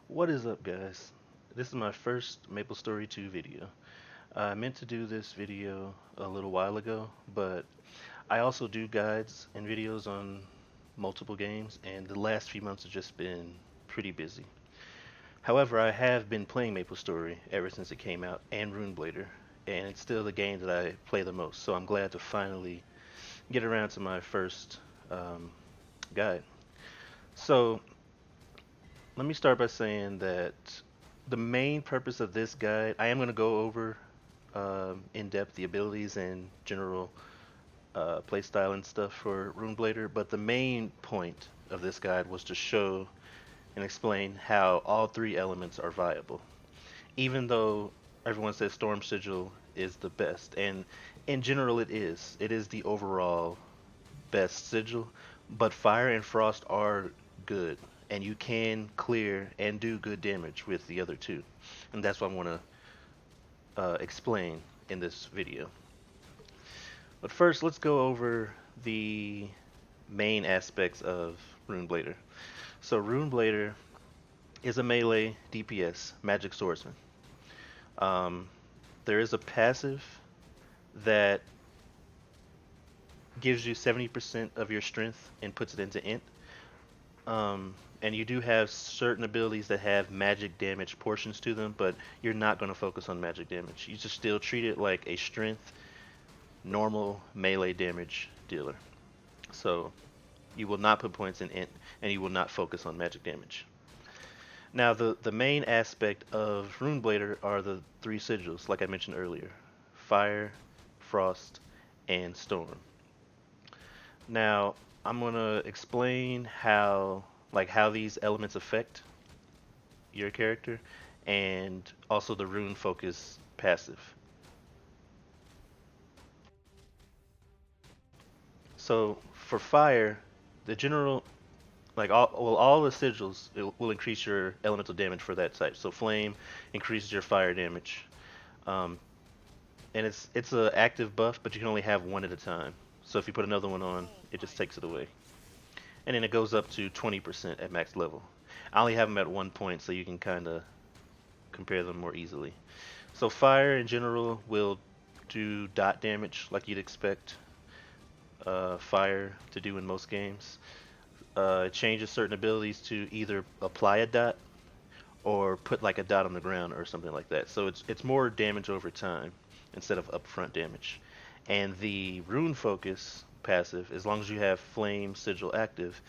What is up, guys? This is my first MapleStory 2 video. I meant to do this video a little while ago, but I also do guides and videos on multiple games, and the last few months have just been pretty busy. However, I have been playing MapleStory ever since it came out, and Rune Blader, and it's still the game that I play the most, so I'm glad to finally get around to my first guide. So, let me start by saying that the main purpose of this guide, I am going to go over in depth the abilities and general playstyle and stuff for Rune Blader, but the main point of this guide was to show and explain how all three elements are viable. Even though everyone says Storm Sigil is the best, and in general it is. It is the overall best sigil, but Fire and Frost are good, and you can clear and do good damage with the other two. And that's what I want to explain in this video. But first, let's go over the main aspects of Rune Blader. So Rune Blader is a melee DPS magic swordsman. Um, there is a passive that gives you 70% of your strength and puts it into int. And you do have certain abilities that have magic damage portions to them, but you're not going to focus on magic damage. You just still treat it like a strength, normal melee damage dealer. So you will not put points in int, and you will not focus on magic damage. Now, the main aspect of Rune Blader are the three sigils, like I mentioned earlier: Fire, Frost, and Storm. Now, I'm gonna explain how these elements affect your character, and also the rune focus passive. So for fire, the general all the sigils it will increase your elemental damage for that type. So flame increases your fire damage, um, and it's a active buff, but you can only have one at a time. So if you put another one on, it just takes it away. And then it goes up to 20% at max level. I only have them at 1 point, so you can kind of compare them more easily. So fire in general will do dot damage like you'd expect fire to do in most games. It changes certain abilities to either apply a dot or put like a dot on the ground or something like that. So it's more damage over time instead of upfront damage. And the rune focus passive, as long as you have flame sigil active,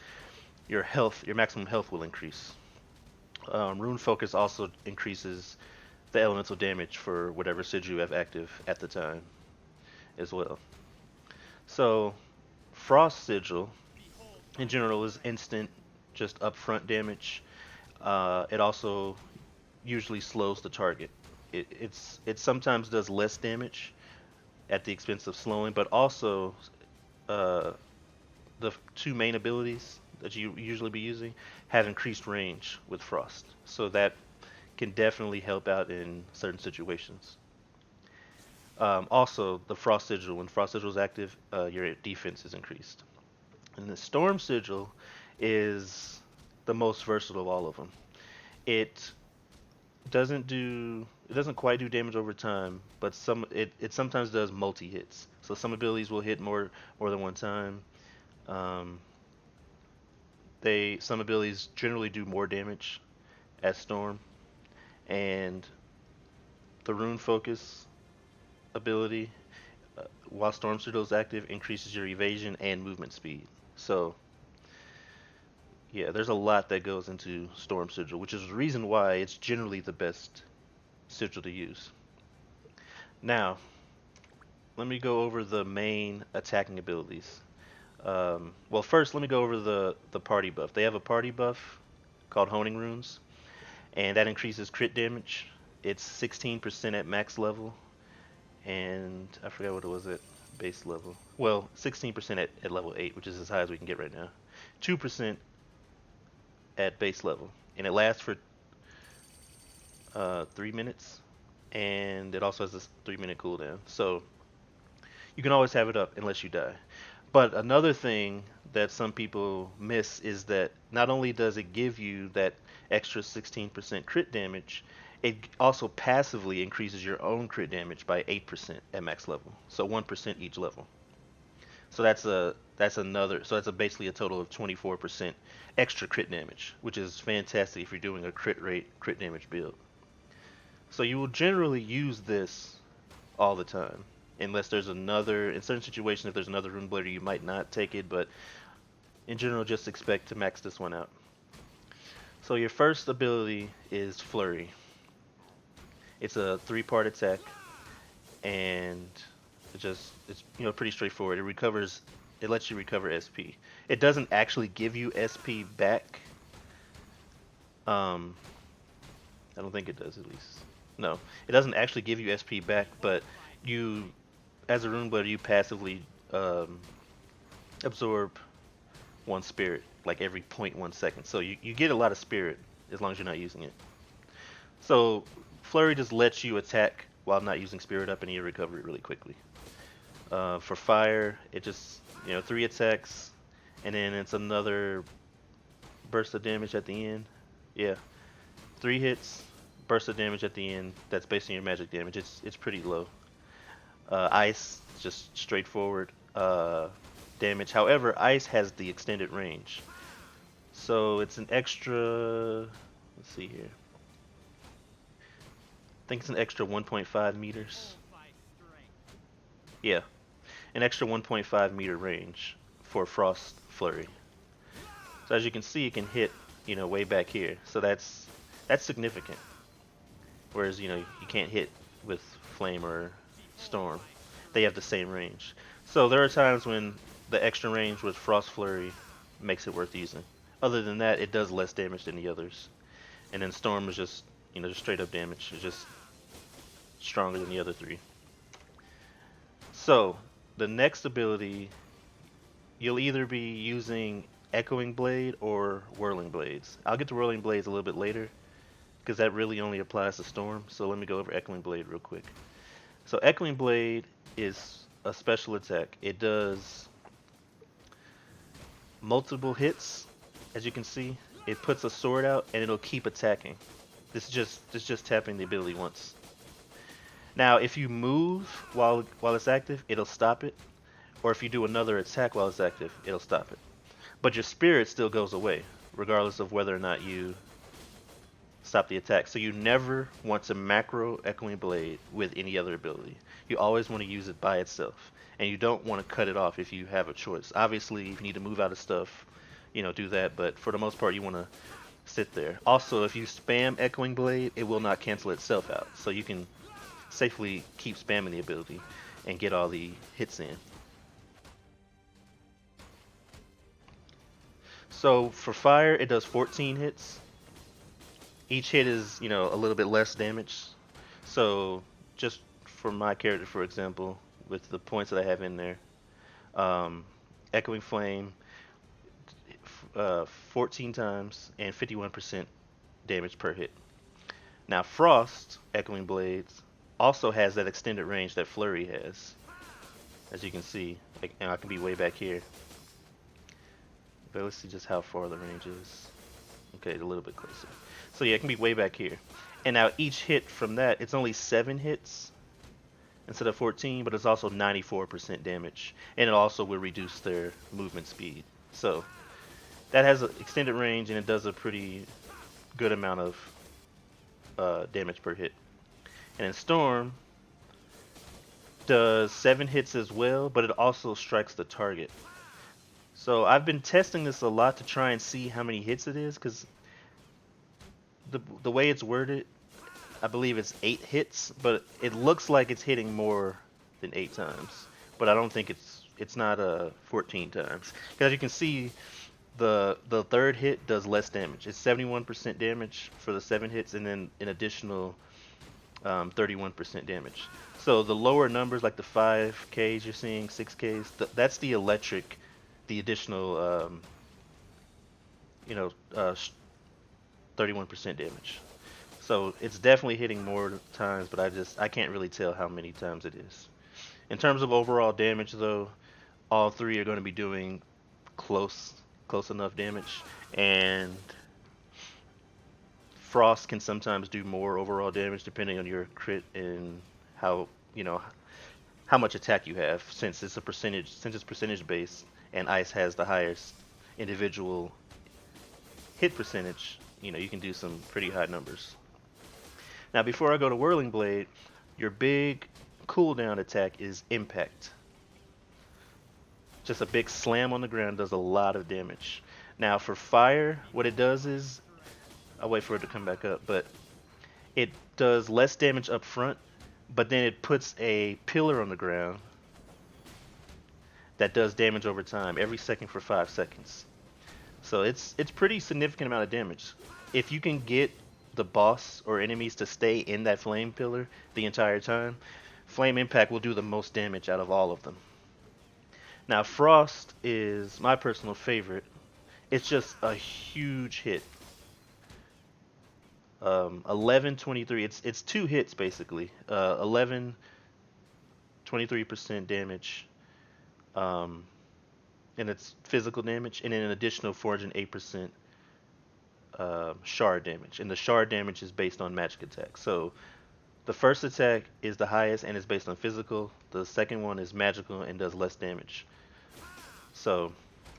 your maximum health will increase. Rune focus also increases the elemental damage for whatever sigil you have active at the time as well. So frost sigil in general is instant, just upfront damage. It also usually slows the target. It sometimes does less damage at the expense of slowing, but also uh, the two main abilities that you usually be using have increased range with frost, so that can definitely help out in certain situations. Also, the frost sigil, when frost sigil is active, your defense is increased. And the storm sigil is the most versatile of all of them. It it doesn't quite do damage over time, but it sometimes does multi hits. So some abilities will hit more than one time. Um, some abilities generally do more damage as storm, and the rune focus ability, while storm sigil is active, increases your evasion and movement speed. So yeah, there's a lot that goes into storm sigil, which is the reason why it's generally the best sigil to use. Now, let me go over the main attacking abilities. Well, first, let me go over the party buff. They have a party buff called Honing Runes, and that increases crit damage. It's 16% at max level, and I forgot what it was at base level. Well, 16% at level 8, which is as high as we can get right now. 2% at base level, and it lasts for 3 minutes, and it also has this 3-minute cooldown. So you can always have it up unless you die. But another thing that some people miss is that not only does it give you that extra 16% crit damage, it also passively increases your own crit damage by 8% at max level. So 1% each level. So that's basically a total of 24% extra crit damage, which is fantastic if you're doing a crit rate crit damage build. So you will generally use this all the time. Unless there's another, in certain situations, if there's another Rune Blader, you might not take it, but in general, just expect to max this one out. So your first ability is Flurry. It's a 3-part attack, and it's pretty straightforward. It lets you recover SP. It doesn't actually give you SP back. I don't think it does, at least. No, it doesn't actually give you SP back, but you, as a Rune Blader, you passively absorb 1 spirit, like every 0.1 second. So you get a lot of spirit as long as you're not using it. So Flurry just lets you attack while not using spirit up, and you recover it really quickly. For fire, it just 3 attacks, and then it's another burst of damage at the end. Yeah, 3 hits, burst of damage at the end. That's based on your magic damage. It's pretty low. Ice, just straightforward damage. However, ice has the extended range, so it's an extra. Let's see here. I think it's an extra 1.5 meters. Yeah, an extra 1.5 meter range for Frost Flurry. So as you can see, it can hit way back here. So that's significant. Whereas you can't hit with Flame or Storm. They have the same range. So there are times when the extra range with Frost Flurry makes it worth using. Other than that, it does less damage than the others. And then Storm is just just straight up damage. It's just stronger than the other 3. So the next ability, you'll either be using Echoing Blade or Whirling Blades. I'll get to Whirling Blades a little bit later, because that really only applies to Storm. So let me go over Echoing Blade real quick. So Echoing Blade is a special attack. It does multiple hits, as you can see. It puts a sword out and it'll keep attacking. This is just tapping the ability once. Now, if you move while it's active, it'll stop it. Or if you do another attack while it's active, it'll stop it. But your spirit still goes away, regardless of whether or not you stop the attack. So you never want to macro Echoing Blade with any other ability. You always want to use it by itself. And you don't want to cut it off if you have a choice. Obviously, if you need to move out of stuff, do that. But for the most part, you want to sit there. Also, if you spam Echoing Blade, it will not cancel itself out. So you can safely keep spamming the ability and get all the hits in. So for fire, it does 14 hits. Each hit is, a little bit less damage. So just for my character, for example, with the points that I have in there, Echoing Flame, 14 times and 51% damage per hit. Now Frost Echoing Blades also has that extended range that Flurry has. As you can see, and I can be way back here. But let's see just how far the range is. Okay, a little bit closer. So yeah, it can be way back here. And now each hit from that, it's only 7 hits instead of 14, but it's also 94% damage. And it also will reduce their movement speed. So that has an extended range, and it does a pretty good amount of damage per hit. And then Storm does 7 hits as well, but it also strikes the target. So I've been testing this a lot to try and see how many hits it is, because the way it's worded, I believe it's 8 hits, but it looks like it's hitting more than 8 times. But I don't think it's not 14 times. Because as you can see, the third hit does less damage. It's 71% damage for the 7 hits, and then an additional 31% damage. So the lower numbers, like the 5Ks you're seeing, 6Ks, that's the electric, the additional 31% damage. So it's definitely hitting more times, but I can't really tell how many times it is. In terms of overall damage, though, all three are going to be doing close enough damage, and Frost can sometimes do more overall damage depending on your crit and how you know how much attack you have. Since it's percentage based, and Ice has the highest individual hit percentage, you can do some pretty high numbers. Now, before I go to Whirling Blade, your big cooldown attack is Impact. Just a big slam on the ground does a lot of damage. Now, for fire, what it does is, I'll wait for it to come back up, but it does less damage up front, but then it puts a pillar on the ground that does damage over time, every second for 5 seconds. So it's pretty significant amount of damage. If you can get the boss or enemies to stay in that flame pillar the entire time, Flame Impact will do the most damage out of all of them. Now Frost is my personal favorite. It's just a huge hit. 11, 23. It's two hits basically. 11, 23% damage. Um, and it's physical damage, and then an additional 408% shard damage. And the shard damage is based on magic attack. So the first attack is the highest and is based on physical. The second one is magical and does less damage. So,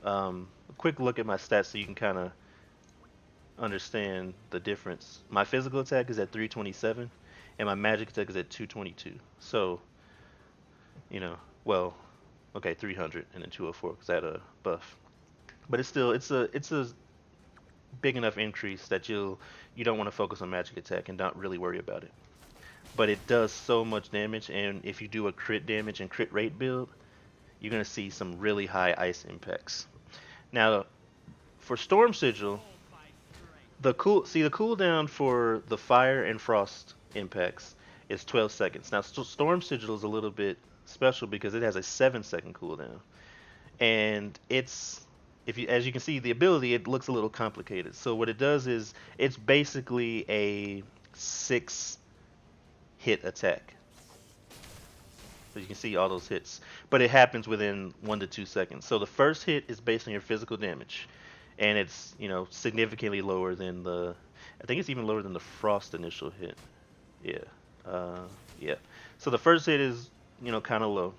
a quick look at my stats so you can kind of understand the difference. My physical attack is at 327, and my magic attack is at 222. So, well, okay, 300 and then 204 because I had a buff. But it's a big enough increase that you don't want to focus on magic attack and not really worry about it. But it does so much damage, and if you do a crit damage and crit rate build, you're gonna see some really high ice impacts. Now, for Storm Sigil, the cooldown for the fire and frost impacts is 12 seconds. Now, Storm Sigil is a little bit special because it has a 7-second cooldown, and if you as you can see the ability, it looks a little complicated. So what it does is it's basically a 6-hit attack. So you can see all those hits, but it happens within 1 to 2 seconds. So the first hit is based on your physical damage, and it's significantly lower than I think it's even lower than the frost initial hit. Yeah, yeah. So the first hit is kind of low.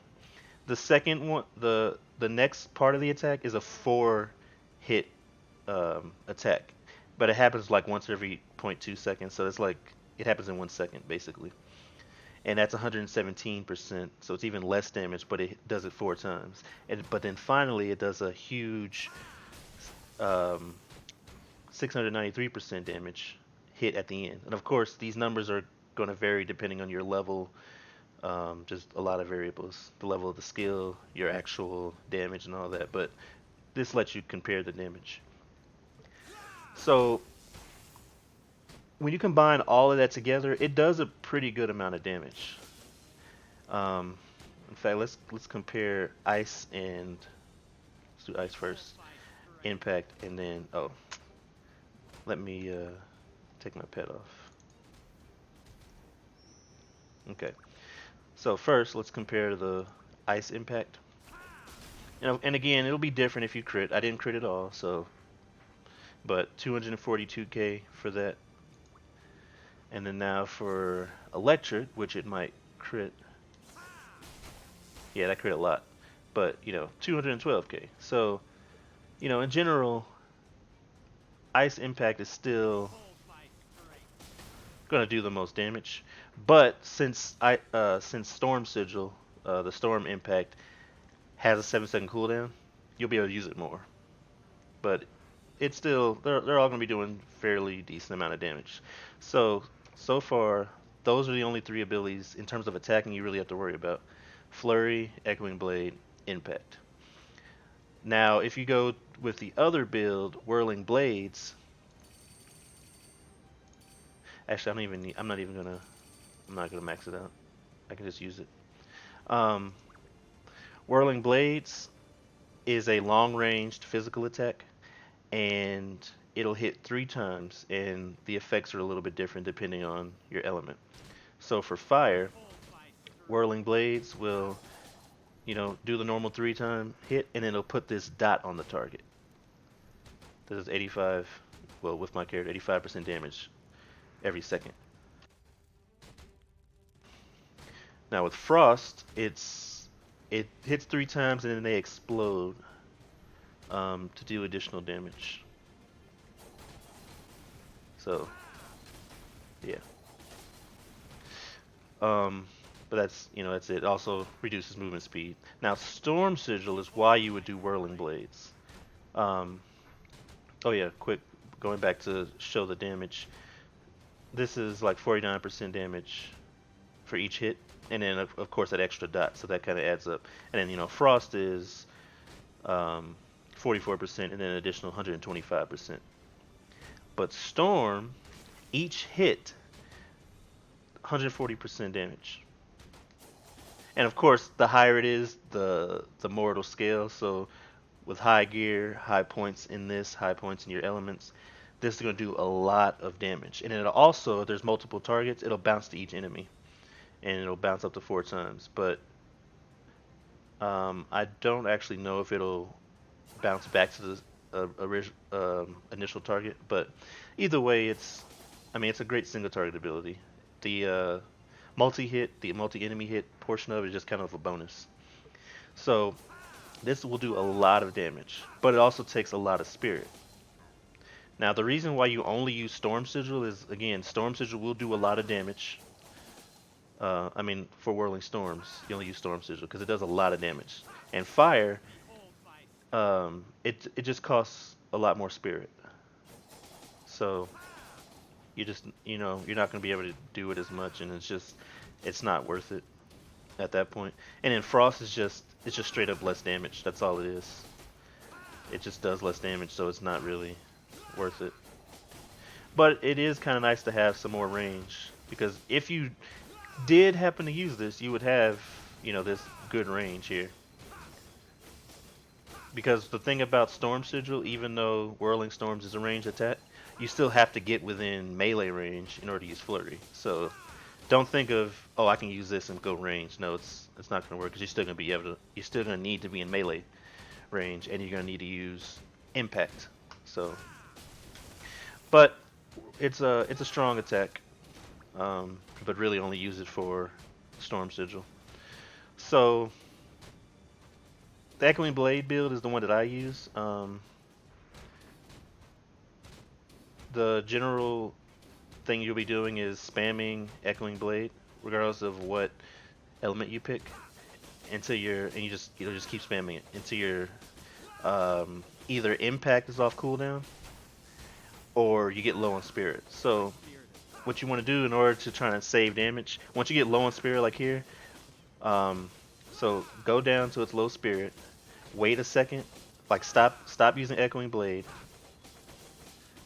The second one, the next part of the attack is a 4-hit attack, but it happens like once every zero point 0.2 seconds. So it's like it happens in 1 second basically, and that's 117%. So it's even less damage, but it does it 4 times. But then finally, it does a huge 693% damage hit at the end. And of course, these numbers are going to vary depending on your level. Just a lot of variables, the level of the skill, your actual damage, and all that. But this lets you compare the damage. So when you combine all of that together, it does a pretty good amount of damage. In fact, let's compare ice and let's do ice first, impact, and then let me take my pet off. Okay, so first let's compare the ice impact. And again, it'll be different if you crit. I didn't crit at all, so but 242k for that. And then now for electric, which it might crit. Yeah, that crit a lot. But, 212k. So, in general, ice impact is still going to do the most damage. But since Storm Sigil, the Storm Impact, has a 7-second cooldown, you'll be able to use it more. But it's still, they're all going to be doing fairly decent amount of damage. So far, those are the only 3 abilities in terms of attacking you really have to worry about. Flurry, Echoing Blade, Impact. Now, if you go with the other build, Whirling Blades, actually, I'm not gonna max it out. I can just use it. Whirling Blades is a long-ranged physical attack, and it'll hit 3 times, and the effects are a little bit different depending on your element. So for fire, Whirling Blades will you know, do the normal 3-time hit, and then it'll put this dot on the target. This is 85, well, with my character, 85% damage every second. Now with Frost, it hits 3 times and then they explode to do additional damage. So, yeah. But that's, you know, that's it. Also reduces movement speed. Now Storm Sigil is why you would do Whirling Blades. Oh yeah, quick, going back to show the damage. This is like 49% damage for each hit, and then of course that extra dot, so that kind of adds up. And then, you know, Frost is 44%, and then an additional 125%. But Storm, each hit, 140% damage. And of course, the higher it is, the more it'll scale. So with high gear, high points in this, high points in your elements, this is going to do a lot of damage. And it'll also, if there's multiple targets, it'll bounce to each enemy, and it'll bounce up to 4 times. But I don't actually know if it'll bounce back to the initial target. But either way, I mean, it's a great single target ability. The multi-hit, the multi-enemy hit portion of it is just kind of a bonus. So this will do a lot of damage, but it also takes a lot of spirit. Now the reason why you only use Storm Sigil is, again, Storm Sigil will do a lot of damage. I mean, for Whirling Storms, you only use Storm Sigil because it does a lot of damage. And Fire, it just costs a lot more spirit. So you just, you know, you're not going to be able to do it as much, and it's not worth it at that point. And then Frost is just straight up less damage. That's all it is. It just does less damage, so it's not really worth it. But it is kind of nice to have some more range, because if you did happen to use this, you would have, you know, this good range here. Because the thing about Storm Sigil, even though Whirling Storms is a ranged attack, you still have to get within melee range in order to use Flurry. So don't think of, oh, I can use this and go range. No, it's not going to work, because you're still going to need to be in melee range, and you're going to need to use Impact. So, but it's a strong attack, but really only use it for Storm Sigil. So the Echoing Blade build is the one that I use. The general thing you'll be doing is spamming Echoing Blade, regardless of what element you pick, until you'll just keep spamming it until your either impact is off cooldown or you get low on spirit. So what you want to do in order to try and save damage, once you get low on spirit like here, so go down to its low spirit, wait a second, like stop using Echoing Blade.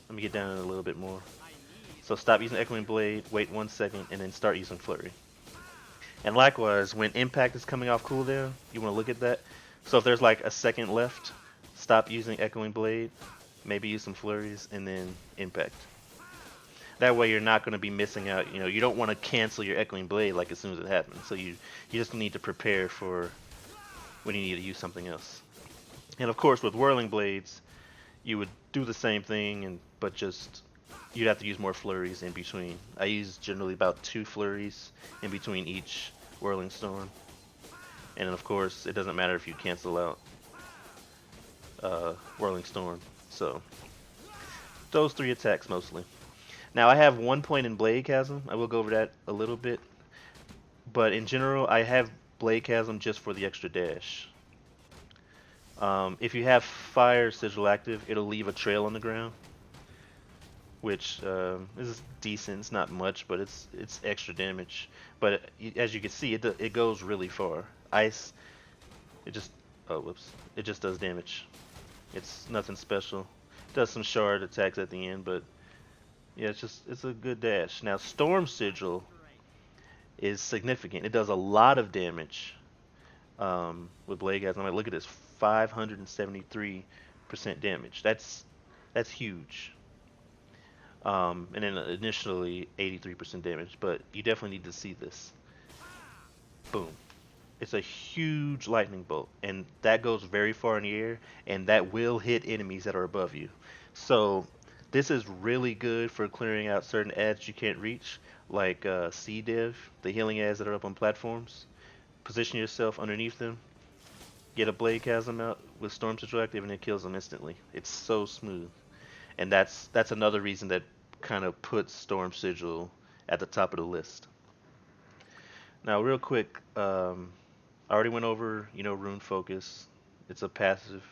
Let me get down a little bit more. So stop using Echoing Blade, wait 1 second, and then start using Flurry. And likewise, when Impact is coming off cooldown, you want to look at that. So if there's like a second left, stop using Echoing Blade, maybe use some Flurries, and then Impact. That way you're not going to be missing out. You know, you don't want to cancel your Echoing Blade like as soon as it happens. So you just need to prepare for when you need to use something else. And of course, with Whirling Blades, you would do the same thing, but just you'd have to use more flurries in between. I use generally about 2 flurries in between each Whirling Storm. And then of course, it doesn't matter if you cancel out Whirling Storm. So those 3 attacks mostly. Now I have 1 point in Blade Chasm. I will go over that a little bit. But in general, I have Blade Chasm just for the extra dash. If you have Fire Sigil active, it'll leave a trail on the ground, which is decent. It's not much, but it's extra damage. But as you can see, it goes really far. Ice, it just does damage. It's nothing special. It does some shard attacks at the end, but yeah, it's a good dash. Now Storm Sigil is significant. It does a lot of damage with Blade Guys. I'm like, look at this, 573% damage. That's huge. And then initially 83% damage, but you definitely need to see this. Boom. It's a huge lightning bolt, and that goes very far in the air, and that will hit enemies that are above you. So this is really good for clearing out certain ads you can't reach, like C div, the healing ads that are up on platforms. Position yourself underneath them, get a blade chasm out with storm sigil active, and it kills them instantly. It's so smooth, and that's another reason that kind of puts storm sigil at the top of the list. Now, real quick, I already went over, rune focus. It's a passive,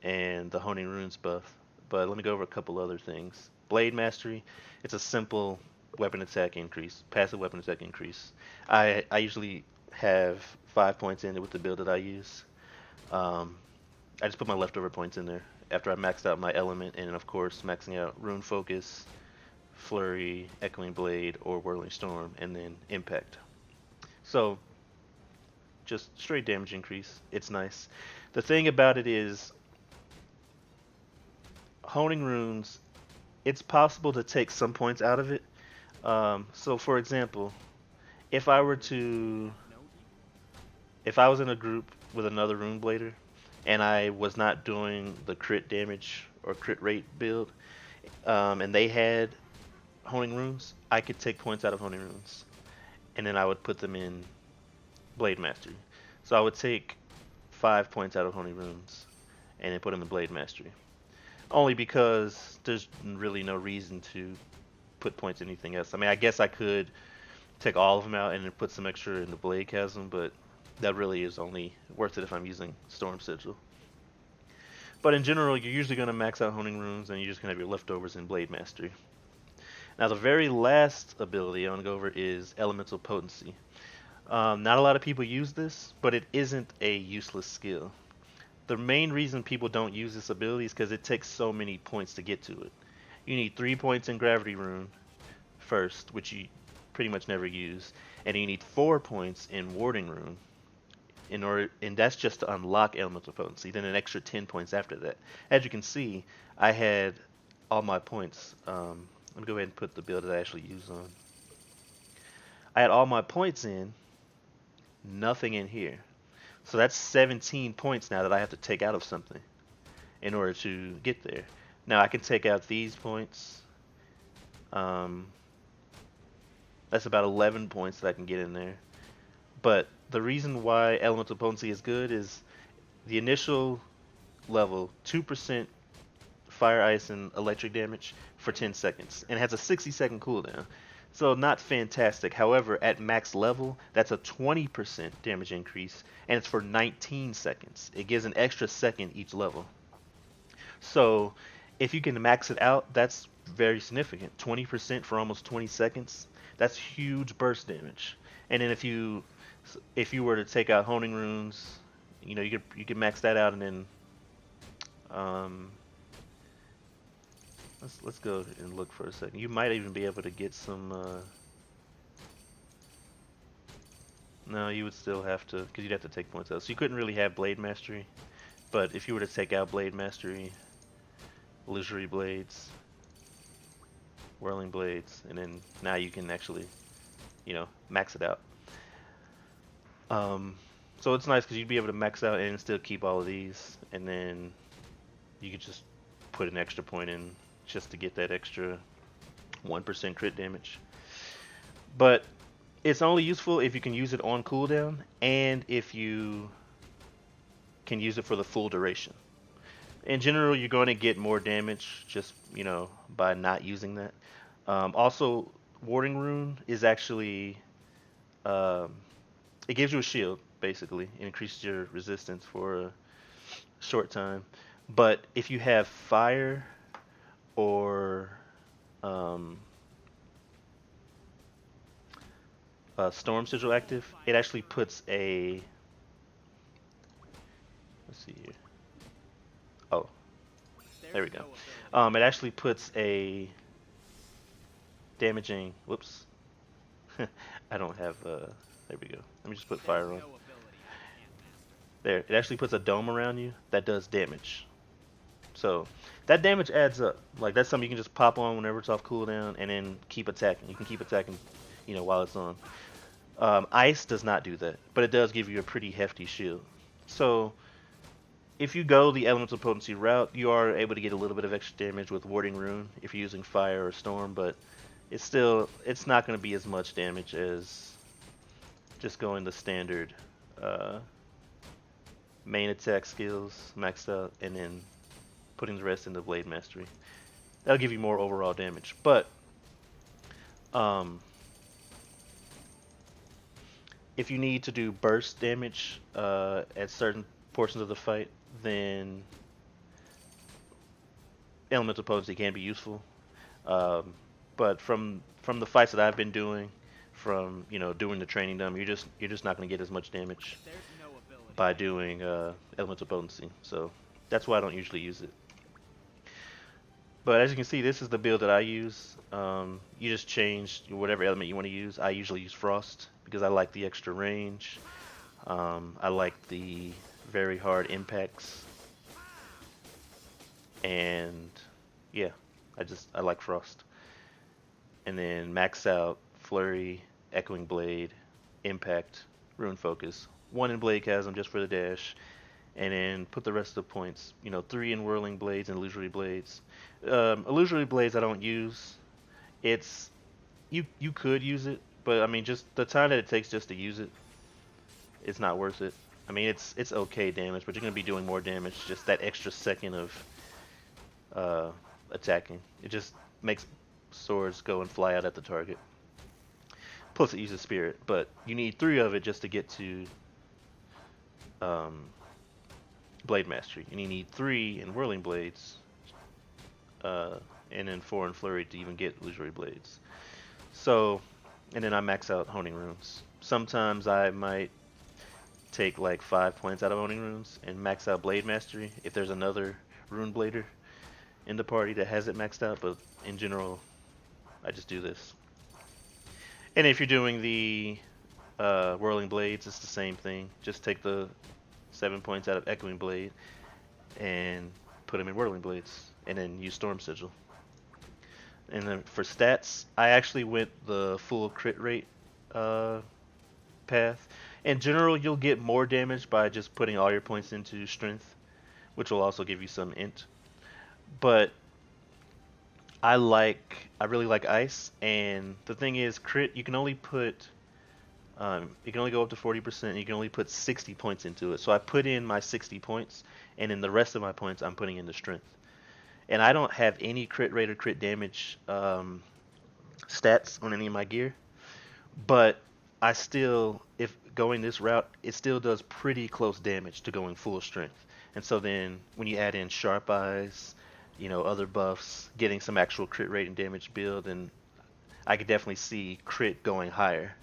and the honing runes buff. But let me go over a couple other things. Blade mastery. It's a simple weapon attack increase, passive weapon attack increase. I usually have 5 points in it with the build that I use. Um, I just put my leftover points in there after I maxed out my element, and of course maxing out rune focus, flurry, echoing blade, or whirling storm, and then impact. So just straight damage increase. It's nice. The thing about it is, honing runes, it's possible to take some points out of it. So for example, if I were to, if I was in a group with another Rune Blader, and I was not doing the crit damage or crit rate build, and they had honing runes, I could take points out of honing runes, and then I would put them in Blade Mastery. So I would take 5 points out of honing runes, and then put them in Blade Mastery. Only because there's really no reason to put points in anything else. I mean, I guess I could take all of them out and then put some extra in the Blade Chasm, but that really is only worth it if I'm using Storm Sigil. But in general, you're usually going to max out Honing Runes, and you're just going to have your leftovers in Blade Mastery. Now, the very last ability I want to go over is Elemental Potency. Not a lot of people use this, but it isn't a useless skill. The main reason people don't use this ability is because it takes so many points to get to it. You need 3 points in Gravity Rune first, which you pretty much never use, and you need 4 points in Warding Rune in order, and that's just to unlock Elemental Potency. Then an extra 10 points after that. As you can see, I had all my points. Let me go ahead and put the build that I actually use on. I had all my points in, nothing in here. So that's 17 points now that I have to take out of something in order to get there. Now I can take out these points. That's about 11 points that I can get in there. But the reason why Elemental Potency is good is the initial level, 2% fire, ice, and electric damage for 10 seconds. And it has a 60-second cooldown. So not fantastic. However, at max level, that's a 20% damage increase, and it's for 19 seconds. It gives an extra second each level. So if you can max it out, that's very significant. 20% for almost 20 seconds. That's huge burst damage. And then if you were to take out honing runes, you could max that out, and then let's go and look for a second. You might even be able to get some. No, you would still have to, because you'd have to take points out. So you couldn't really have Blade Mastery, but if you were to take out Blade Mastery, Illusory Blades, Whirling Blades, and then now you can actually, max it out. So it's nice because you'd be able to max out and still keep all of these, and then you could just put an extra point in just to get that extra 1% crit damage. But it's only useful if you can use it on cooldown, and if you can use it for the full duration. In general, you're going to get more damage just, by not using that. Also, Warding Rune is actually, it gives you a shield, basically. It increases your resistance for a short time. But if you have fire or Storm Sigil active, it actually puts a, let's see here. Oh, there we go. It actually puts a damaging, whoops. I don't have, there we go. Let me just put fire on. There, it actually puts a dome around you that does damage. So that damage adds up. Like, that's something you can just pop on whenever it's off cooldown, and then keep attacking. You can keep attacking, while it's on. Ice does not do that, but it does give you a pretty hefty shield. So if you go the elemental potency route, you are able to get a little bit of extra damage with warding rune if you're using fire or storm, but it's not going to be as much damage as just going the standard uh, main attack skills maxed out and then putting the rest into blade mastery. That'll give you more overall damage, but um, if you need to do burst damage at certain portions of the fight, then elemental potency can be useful. Um, but from the fights that I've been doing, from doing the training dumb, you're just not going to get as much damage by doing elemental potency. So that's why I don't usually use it. But as you can see, this is the build that I use. You just change whatever element you want to use. I usually use Frost because I like the extra range. I like the very hard impacts, and yeah, I like Frost. And then max out Flurry, Echoing Blade, Impact, Rune Focus, one in Blade Chasm just for the dash, and then put the rest of the points. 3 in Whirling Blades and Illusory Blades. Illusory Blades I don't use. It's you could use it, but I mean just the time that it takes just to use it, it's not worth it. I mean it's okay damage, but you're gonna be doing more damage just that extra second of uh, attacking. It just makes swords go and fly out at the target. Plus it uses spirit, but you need 3 of it just to get to um, blade mastery, and you need 3 in whirling blades, uh, and then 4 in flurry to even get illusory blades. So, and then I max out honing runes. Sometimes I might take like 5 points out of honing runes and max out blade mastery if there's another rune blader in the party that has it maxed out, but in general I just do this. And if you're doing the whirling blades, it's the same thing. Just take the 7 points out of echoing blade and put them in whirling blades, and then use storm sigil. And then for stats, I actually went the full crit rate uh, path. In general, you'll get more damage by just putting all your points into strength, which will also give you some int. But I really like ice, and the thing is, crit you can only put you can only go up to 40%, and you can only put 60 points into it. So I put in my 60 points, and then the rest of my points I'm putting into strength. And I don't have any crit rate or crit damage stats on any of my gear, but I still, if going this route, it still does pretty close damage to going full strength. And so then when you add in sharp eyes, other buffs, getting some actual crit rate and damage build, and I could definitely see crit going higher.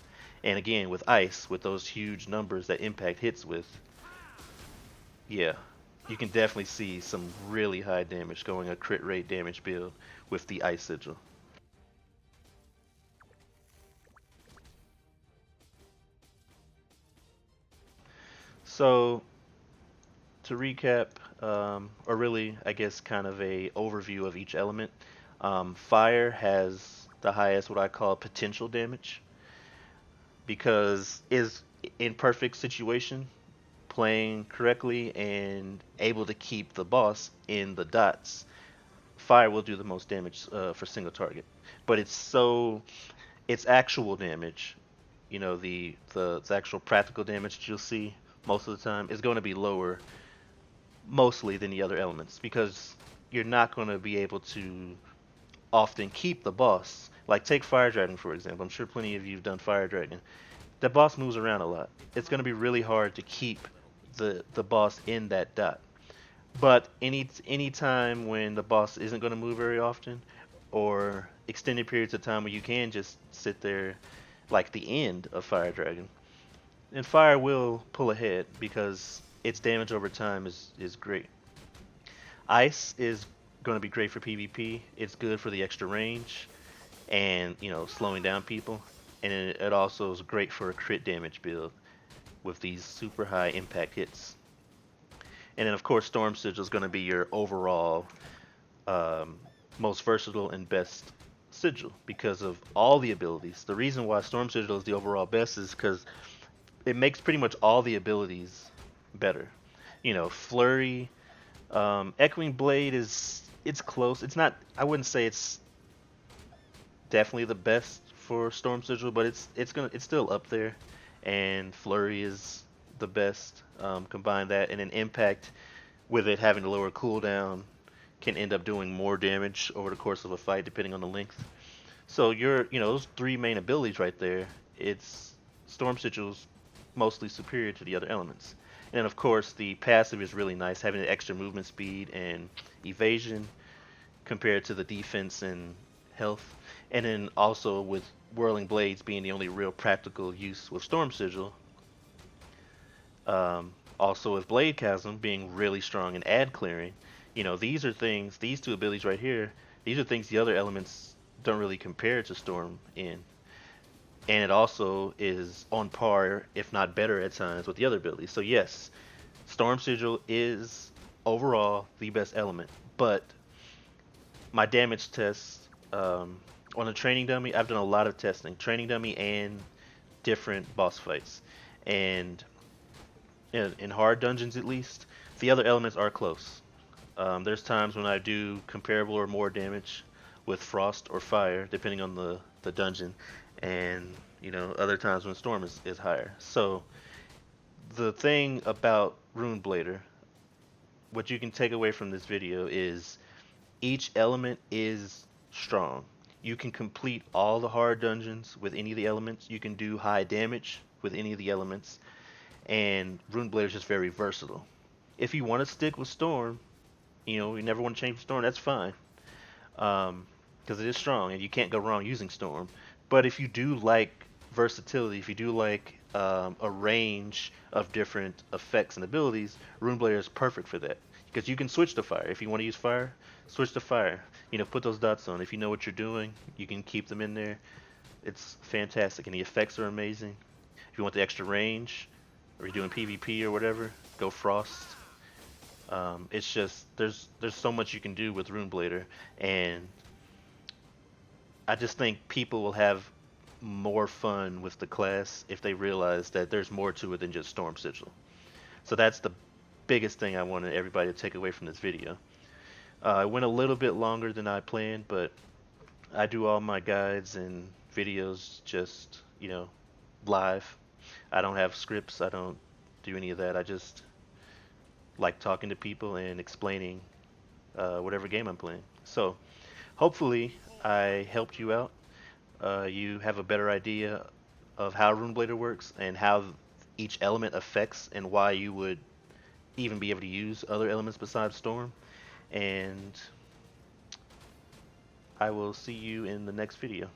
And again, with ice, with those huge numbers that impact hits with, yeah, you can definitely see some really high damage going a crit rate damage build with the ice sigil. So to recap, or really, I guess, kind of a overview of each element. Fire has the highest, what I call potential damage, because is in perfect situation, playing correctly and able to keep the boss in the dots. Fire will do the most damage for single target, but its actual damage, the actual practical damage that you'll see most of the time is going to be lower mostly than the other elements because you're not going to be able to often keep the boss. Like take Fire Dragon for example. I'm sure plenty of you have done Fire Dragon. The boss moves around a lot. It's going to be really hard to keep the boss in that dot. But any time when the boss isn't going to move very often, or extended periods of time where you can just sit there, like the end of Fire Dragon, and Fire will pull ahead because its damage over time is great. Ice is going to be great for PvP. It's good for the extra range and slowing down people, and it also is great for a crit damage build with these super high impact hits. And then of course Storm Sigil is going to be your overall most versatile and best Sigil because of all the abilities. The reason why Storm Sigil is the overall best is because it makes pretty much all the abilities better. You know, Flurry, Echoing Blade it's close. It's not. I wouldn't say it's definitely the best for Storm Sigil, but it's still up there. And Flurry is the best. Combine that and an Impact with it having a lower cooldown can end up doing more damage over the course of a fight depending on the length. So those three main abilities right there. It's Storm Sigil's mostly superior to the other elements. And then of course the passive is really nice, having the extra movement speed and evasion compared to the defense and health. And then also with Whirling Blades being the only real practical use with Storm Sigil. Also with Blade Chasm being really strong and ad clearing. These two abilities right here, these are things the other elements don't really compare to Storm in. And it also is on par, if not better at times, with the other abilities. So yes, Storm Sigil is overall the best element, but my damage tests on a training dummy, I've done a lot of testing, training dummy and different boss fights, and in hard dungeons at least, the other elements are close. There's times when I do comparable or more damage with frost or fire, depending on the dungeon, and other times when storm is higher. So the thing about Rune Blader, what you can take away from this video is each element is strong. You can complete all the hard dungeons with any of the elements. You can do high damage with any of the elements. And Rune Blader is just very versatile. If you want to stick with Storm, you never want to change Storm, that's fine. Because it is strong and you can't go wrong using Storm. But if you do like versatility, if you do like a range of different effects and abilities, Rune Blader is perfect for that. Because you can switch to fire. If you want to use fire, switch to fire. Put those dots on. If you know what you're doing, you can keep them in there. It's fantastic, and the effects are amazing. If you want the extra range, or you're doing PvP or whatever, go Frost. It's just there's so much you can do with Rune Blader, and I just think people will have more fun with the class if they realize that there's more to it than just Storm Sigil. So that's the biggest thing I wanted everybody to take away from this video. I went a little bit longer than I planned, but I do all my guides and videos just, live. I don't have scripts. I don't do any of that. I just like talking to people and explaining whatever game I'm playing. So hopefully I helped you out. You have a better idea of how Rune Blader works and how each element affects and why you would even be able to use other elements besides Storm. And I will see you in the next video.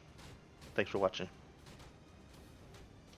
Thanks for watching.